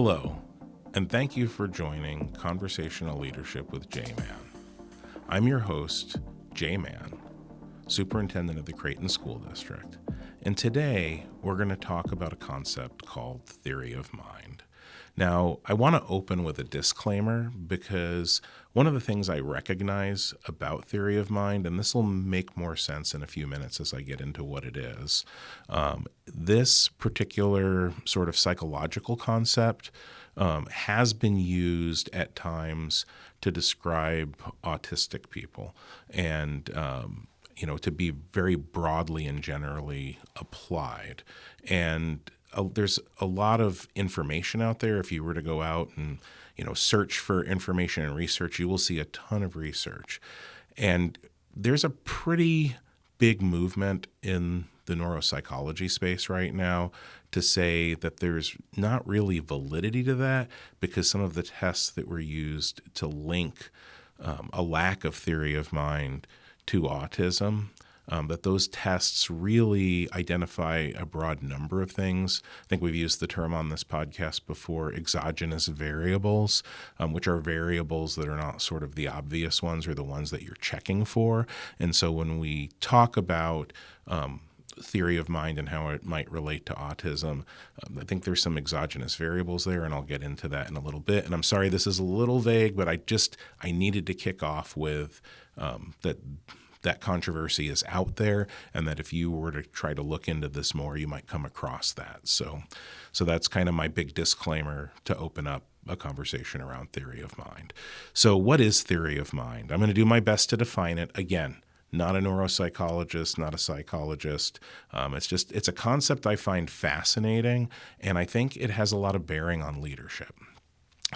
Hello, and thank you for joining Conversational Leadership with Jay Mann. I'm your host, Jay Mann, Superintendent of the Creighton School District, and today we're going to talk about a concept called theory of mind. Now, I want to open with a disclaimer because one of the things I recognize about theory of mind, and this will make more sense in a few minutes as I get into what it is, this particular sort of psychological concept has been used at times to describe autistic people and to be very broadly and generally applied. And there's a lot of information out there. If you were to go out and search for information and research, you will see a ton of research. And there's a pretty big movement in the neuropsychology space right now to say that there's not really validity to that because some of the tests that were used to link a lack of theory of mind to autism, that those tests really identify a broad number of things. I think we've used the term on this podcast before, exogenous variables, which are variables that are not sort of the obvious ones or the ones that you're checking for. And so when we talk about theory of mind and how it might relate to autism, I think there's some exogenous variables there, and I'll get into that in a little bit. And I'm sorry this is a little vague, but I needed to kick off with that controversy is out there, and that if you were to try to look into this more, you might come across that. So that's kind of my big disclaimer to open up a conversation around theory of mind. So what is theory of mind? I'm going to do my best to define it. Again, not a neuropsychologist, not a psychologist. It's a concept I find fascinating, and I think it has a lot of bearing on leadership.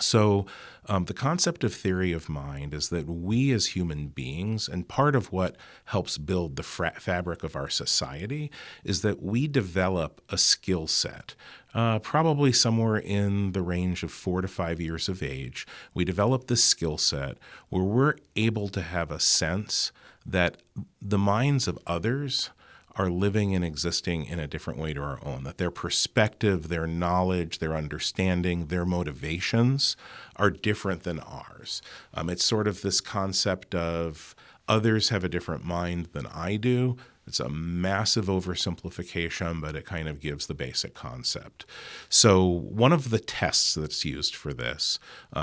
So the concept of theory of mind is that we as human beings, and part of what helps build the fabric of our society, is that we develop a skill set, probably somewhere in the range of 4 to 5 years of age. We develop this skill set where we're able to have a sense that the minds of others are living and existing in a different way to our own, that their perspective, their knowledge, their understanding, their motivations are different than ours. It's sort of this concept of others have a different mind than I do. It's a massive oversimplification, but it kind of gives the basic concept. So one of the tests that's used for this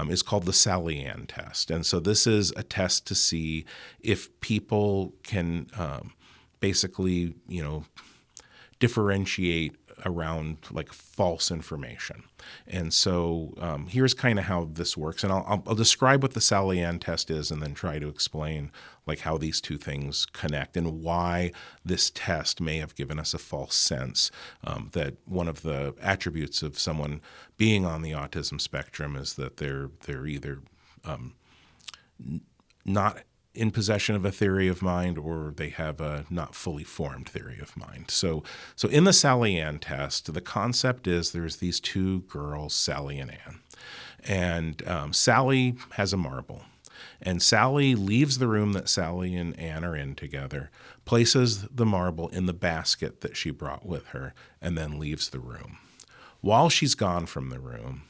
is called the Sally Ann test. And so this is a test to see if people can basically, differentiate around like false information. And so here's kind of how this works. And I'll describe what the Sally Ann test is and then try to explain like how these two things connect and why this test may have given us a false sense that one of the attributes of someone being on the autism spectrum is that they're either not in possession of a theory of mind, or they have a not fully formed theory of mind. So in the Sally Ann test, the concept is there's these two girls, Sally and Ann. And Sally has a marble. And Sally leaves the room that Sally and Ann are in together, places the marble in the basket that she brought with her, and then leaves the room. While she's gone from the room,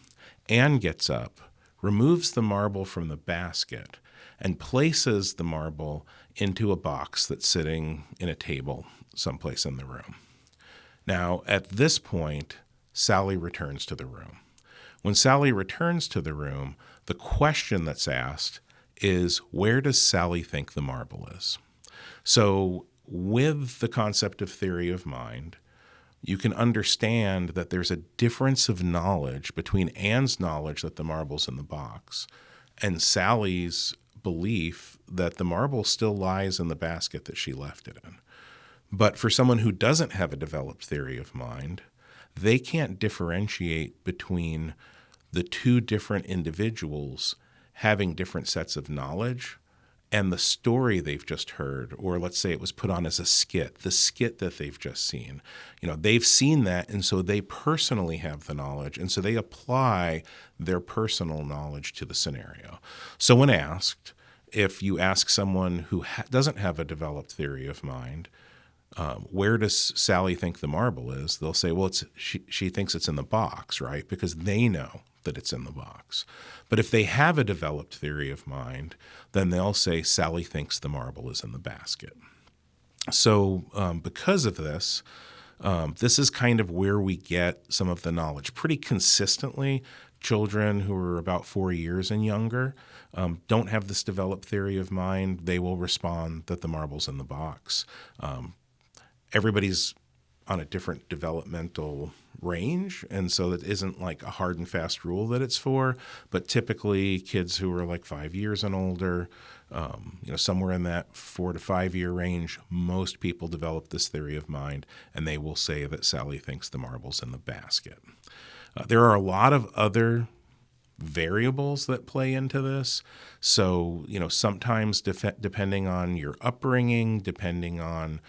Ann gets up, removes the marble from the basket, and places the marble into a box that's sitting in a table someplace in the room. Now, at this point, Sally returns to the room. When Sally returns to the room, the question that's asked is, where does Sally think the marble is? So with the concept of theory of mind, you can understand that there's a difference of knowledge between Ann's knowledge that the marble's in the box and Sally's belief that the marble still lies in the basket that she left it in. But for someone who doesn't have a developed theory of mind, they can't differentiate between the two different individuals having different sets of knowledge and the story they've just heard, or let's say it was put on as a skit, the skit that they've just seen. They've seen that, and so they personally have the knowledge, and so they apply their personal knowledge to the scenario. So when asked, if you ask someone who doesn't have a developed theory of mind, where does Sally think the marble is? They'll say, well, she thinks it's in the box, right? Because they know that it's in the box. But if they have a developed theory of mind, then they'll say, Sally thinks the marble is in the basket. So because of this, this is kind of where we get some of the knowledge. Pretty consistently, children who are about 4 years and younger don't have this developed theory of mind. They will respond that the marble's in the box. Everybody's on a different developmental range, and so it isn't like a hard and fast rule that it's for, but typically kids who are like 5 years and older, somewhere in that 4 to 5 year range, most people develop this theory of mind, and they will say that Sally thinks the marble's in the basket. There are a lot of other variables that play into this. So, sometimes depending on your upbringing, depending on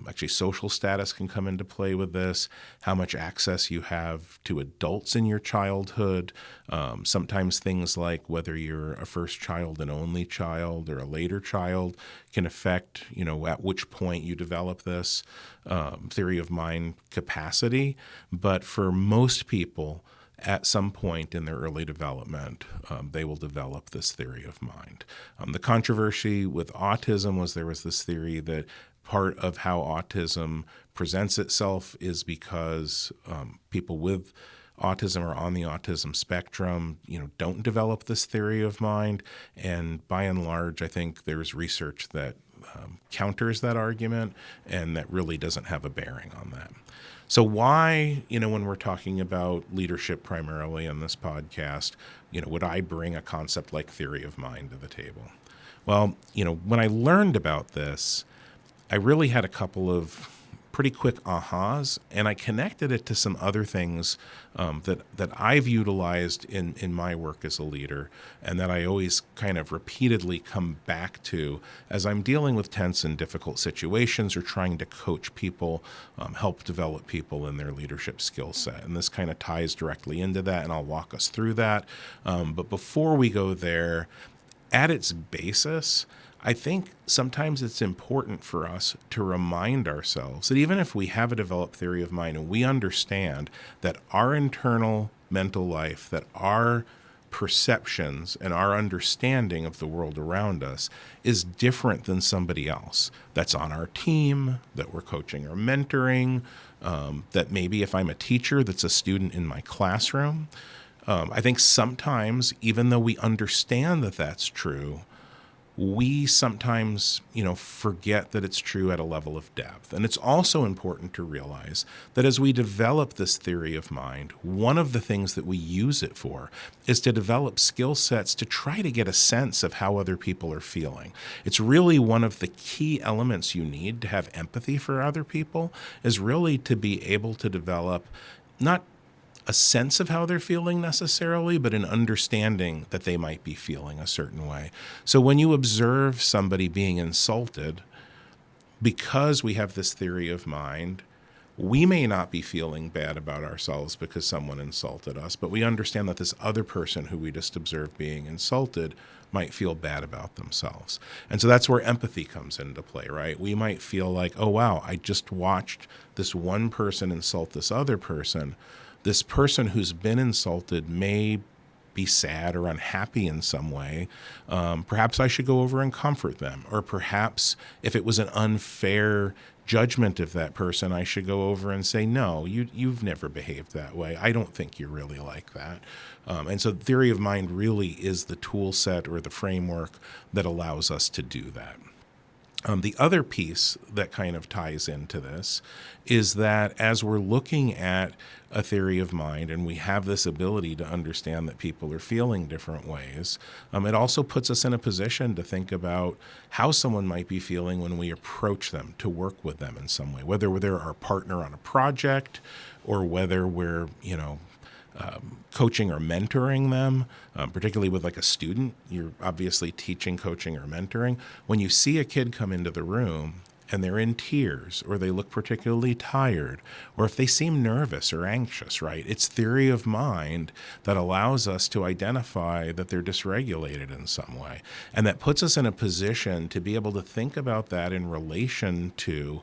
actually social status can come into play with this, how much access you have to adults in your childhood. Sometimes things like whether you're a first child and only child or a later child can affect, at which point you develop this theory of mind capacity. But for most people, at some point in their early development, they will develop this theory of mind. The controversy with autism was there was this theory that part of how autism presents itself is because people with autism or on the autism spectrum, don't develop this theory of mind. And by and large, I think there's research that counters that argument, and that really doesn't have a bearing on that. So why, when we're talking about leadership primarily on this podcast, would I bring a concept like theory of mind to the table? Well, when I learned about this, I really had a couple of pretty quick ahas, and I connected it to some other things that I've utilized in my work as a leader, and that I always kind of repeatedly come back to as I'm dealing with tense and difficult situations or trying to coach people, help develop people in their leadership skill set. And this kind of ties directly into that, and I'll walk us through that. But before we go there, at its basis, I think sometimes it's important for us to remind ourselves that even if we have a developed theory of mind and we understand that our internal mental life, that our perceptions and our understanding of the world around us is different than somebody else that's on our team, that we're coaching or mentoring, that maybe if I'm a teacher that's a student in my classroom, I think sometimes, even though we understand that that's true, we sometimes, forget that it's true at a level of depth. And it's also important to realize that as we develop this theory of mind, one of the things that we use it for is to develop skill sets to try to get a sense of how other people are feeling. It's really one of the key elements you need to have empathy for other people, is really to be able to develop not a sense of how they're feeling necessarily, but an understanding that they might be feeling a certain way. So when you observe somebody being insulted, because we have this theory of mind, we may not be feeling bad about ourselves because someone insulted us, but we understand that this other person who we just observed being insulted might feel bad about themselves. And so that's where empathy comes into play, right? We might feel like, oh, wow, I just watched this one person insult this other person. This person who's been insulted may be sad or unhappy in some way. Perhaps I should go over and comfort them. Or perhaps if it was an unfair judgment of that person, I should go over and say, no, you've never behaved that way. I don't think you're really like that. And so theory of mind really is the tool set or the framework that allows us to do that. The other piece that kind of ties into this is that as we're looking at a theory of mind and we have this ability to understand that people are feeling different ways, it also puts us in a position to think about how someone might be feeling when we approach them to work with them in some way, whether they're our partner on a project or whether we're, coaching or mentoring them, particularly with like a student. You're obviously teaching, coaching, or mentoring. When you see a kid come into the room and they're in tears, or they look particularly tired, or if they seem nervous or anxious, right? It's theory of mind that allows us to identify that they're dysregulated in some way. And that puts us in a position to be able to think about that in relation to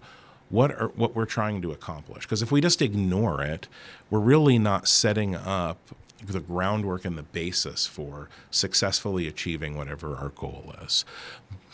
what we're trying to accomplish. Because if we just ignore it, we're really not setting up the groundwork and the basis for successfully achieving whatever our goal is.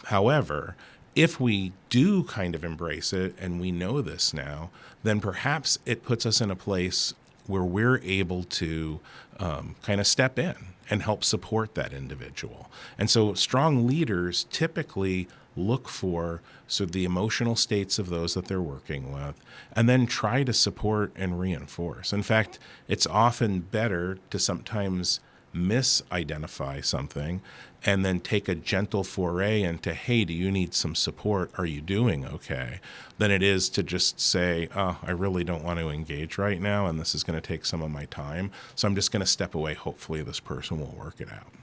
However, if we do kind of embrace it, and we know this now, then perhaps it puts us in a place where we're able to kind of step in and help support that individual. And so strong leaders typically look for the emotional states of those that they're working with, and then try to support and reinforce. In fact, it's often better to sometimes misidentify something and then take a gentle foray into, hey, do you need some support? Are you doing okay? Than it is to just say, oh, I really don't want to engage right now, and this is going to take some of my time, so I'm just going to step away. Hopefully this person will work it out.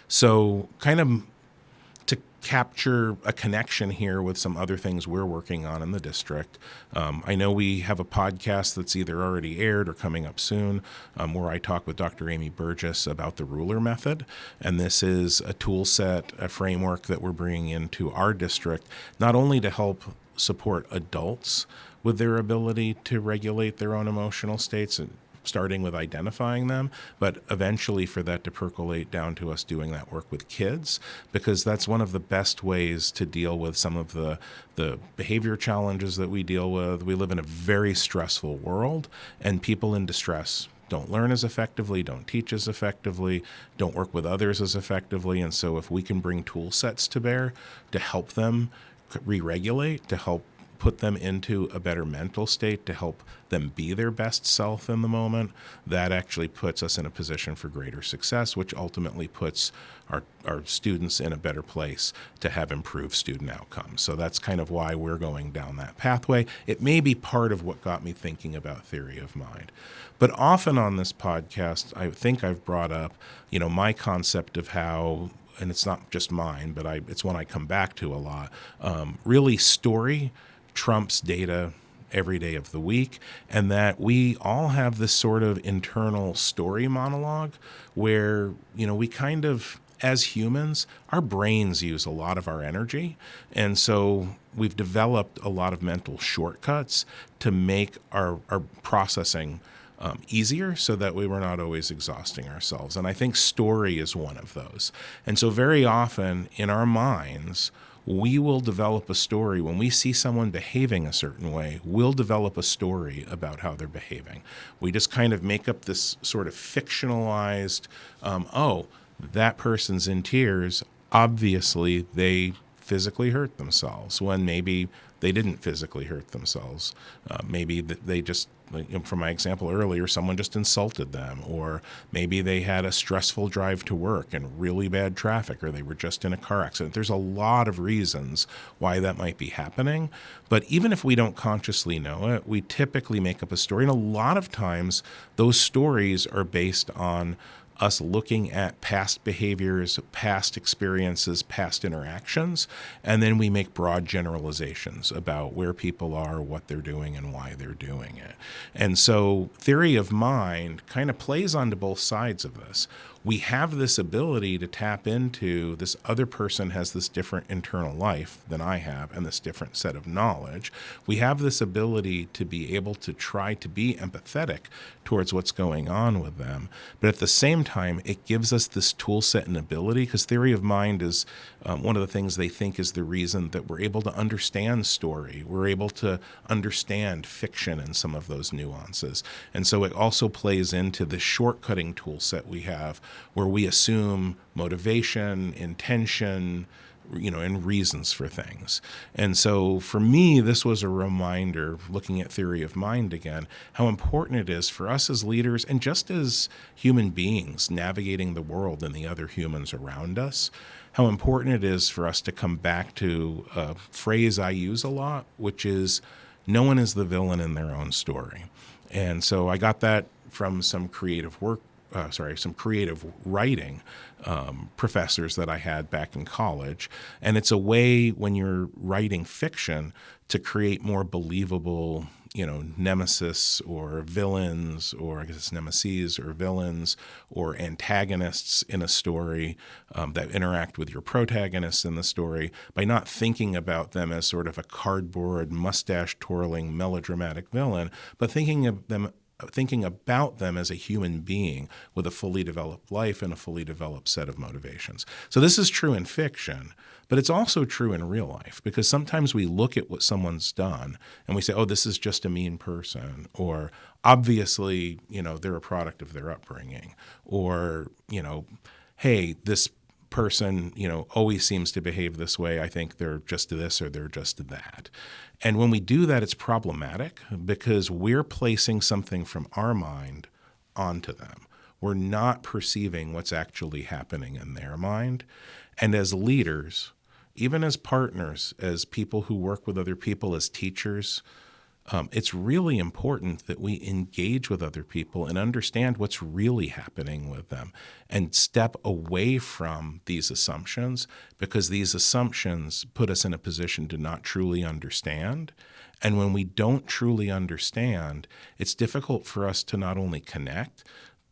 So kind of to capture a connection here with some other things we're working on in the district. I know we have a podcast that's either already aired or coming up soon, where I talk with Dr. Amy Burgess about the ruler method. And this is a tool set, a framework that we're bringing into our district, not only to help support adults with their ability to regulate their own emotional states, starting with identifying them, but eventually for that to percolate down to us doing that work with kids, because that's one of the best ways to deal with some of the behavior challenges that we deal with. We live in a very stressful world, and people in distress don't learn as effectively, don't teach as effectively, don't work with others as effectively. And so if we can bring tool sets to bear to help them re-regulate, to help put them into a better mental state, to help them be their best self in the moment, that actually puts us in a position for greater success, which ultimately puts our students in a better place to have improved student outcomes. So that's kind of why we're going down that pathway. It may be part of what got me thinking about theory of mind. But often on this podcast, I think I've brought up, my concept of how, and it's not just mine, but it's one I come back to a lot, really story trumps data every day of the week, and that we all have this sort of internal story monologue where, we kind of, as humans, our brains use a lot of our energy. And so we've developed a lot of mental shortcuts to make our processing easier, so that we were not always exhausting ourselves. And I think story is one of those. And so very often in our minds, we will develop a story. When we see someone behaving a certain way, we'll develop a story about how they're behaving. We just kind of make up this sort of fictionalized, that person's in tears. Obviously, they physically hurt themselves, when maybe they didn't physically hurt themselves. Maybe they just, from my example earlier, someone just insulted them, or maybe they had a stressful drive to work and really bad traffic, or they were just in a car accident. There's a lot of reasons why that might be happening. But even if we don't consciously know it, we typically make up a story. And a lot of times those stories are based on us looking at past behaviors, past experiences, past interactions, and then we make broad generalizations about where people are, what they're doing, and why they're doing it. And so theory of mind kind of plays onto both sides of this. We have this ability to tap into this other person has this different internal life than I have, and this different set of knowledge. We have this ability to be able to try to be empathetic towards what's going on with them. But at the same time, it gives us this tool set and ability, because theory of mind is one of the things they think is the reason that we're able to understand story. We're able to understand fiction and some of those nuances. And so it also plays into the shortcutting tool set we have, where we assume motivation, intention, and reasons for things. And so for me, this was a reminder, looking at theory of mind again, how important it is for us as leaders, and just as human beings navigating the world and the other humans around us, how important it is for us to come back to a phrase I use a lot, which is, no one is the villain in their own story. And so I got that from some creative writing professors that I had back in college. And it's a way, when you're writing fiction, to create more believable, nemesis or villains, or I guess it's nemesis or villains or antagonists in a story that interact with your protagonists in the story, by not thinking about them as sort of a cardboard, mustache-twirling, melodramatic villain, but thinking of them thinking about them as a human being with a fully developed life and a fully developed set of motivations. So this is true in fiction, but it's also true in real life, because sometimes we look at what someone's done and we say, oh, this is just a mean person, or obviously, they're a product of their upbringing, or, hey, this person, always seems to behave this way. I think they're just this or they're just that. And when we do that, it's problematic because we're placing something from our mind onto them. We're not perceiving what's actually happening in their mind. And as leaders, even as partners, as people who work with other people, as teachers, it's really important that we engage with other people and understand what's really happening with them and step away from these assumptions, because these assumptions put us in a position to not truly understand. And when we don't truly understand, it's difficult for us to not only connect,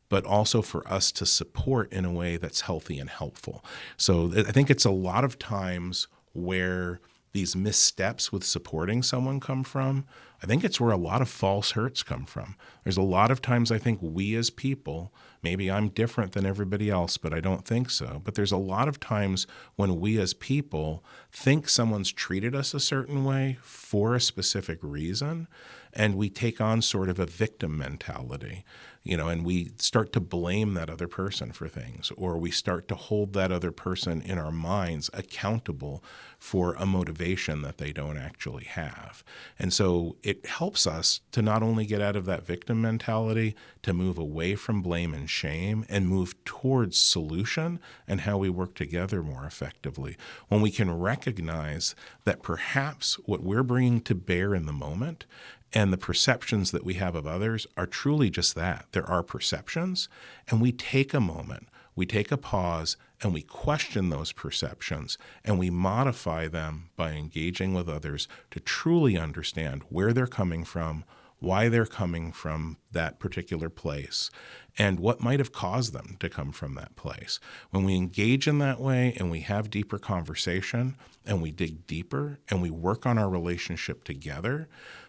but also for us to support in a way that's healthy and helpful. So I think it's a lot of times where these missteps with supporting someone come from. I think it's where a lot of false hurts come from. There's a lot of times I think we as people, maybe I'm different than everybody else, but I don't think so. But there's a lot of times when we as people think someone's treated us a certain way for a specific reason, and we take on sort of a victim mentality, and we start to blame that other person for things, or we start to hold that other person in our minds accountable for a motivation that they don't actually have. And so it helps us to not only get out of that victim mentality, to move away from blame and shame and move towards solution and how we work together more effectively. When we can recognize that perhaps what we're bringing to bear in the moment and the perceptions that we have of others are truly just that. There are perceptions, and we take a moment, we take a pause, and we question those perceptions, and we modify them by engaging with others to truly understand where they're coming from, why they're coming from that particular place, and what might have caused them to come from that place. When we engage in that way and we have deeper conversation and we dig deeper and we work on our relationship together,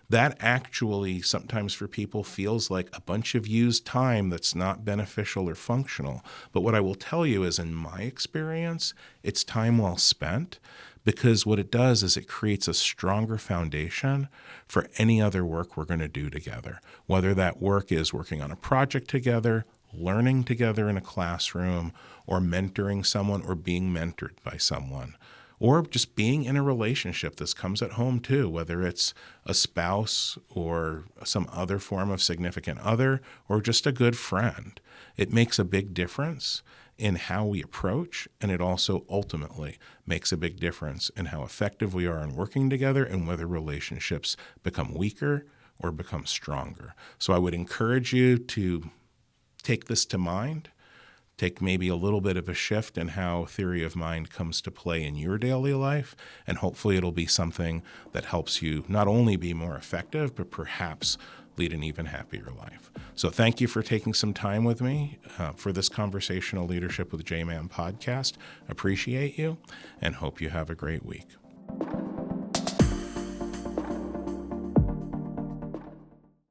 that actually sometimes for people feels like a bunch of used time that's not beneficial or functional. But what I will tell you is, in my experience, it's time well spent, because what it does is it creates a stronger foundation for any other work we're going to do together, whether that work is working on a project together, learning together in a classroom, or mentoring someone or being mentored by someone, or just being in a relationship. This comes at home too, whether it's a spouse or some other form of significant other or just a good friend. It makes a big difference in how we approach, and it also ultimately makes a big difference in how effective we are in working together and whether relationships become weaker or become stronger. So I would encourage you to take this to mind. Take maybe a little bit of a shift in how theory of mind comes to play in your daily life, and hopefully it'll be something that helps you not only be more effective, but perhaps lead an even happier life. So thank you for taking some time with me for this Conversational Leadership with Jay Mann podcast. Appreciate you and hope you have a great week.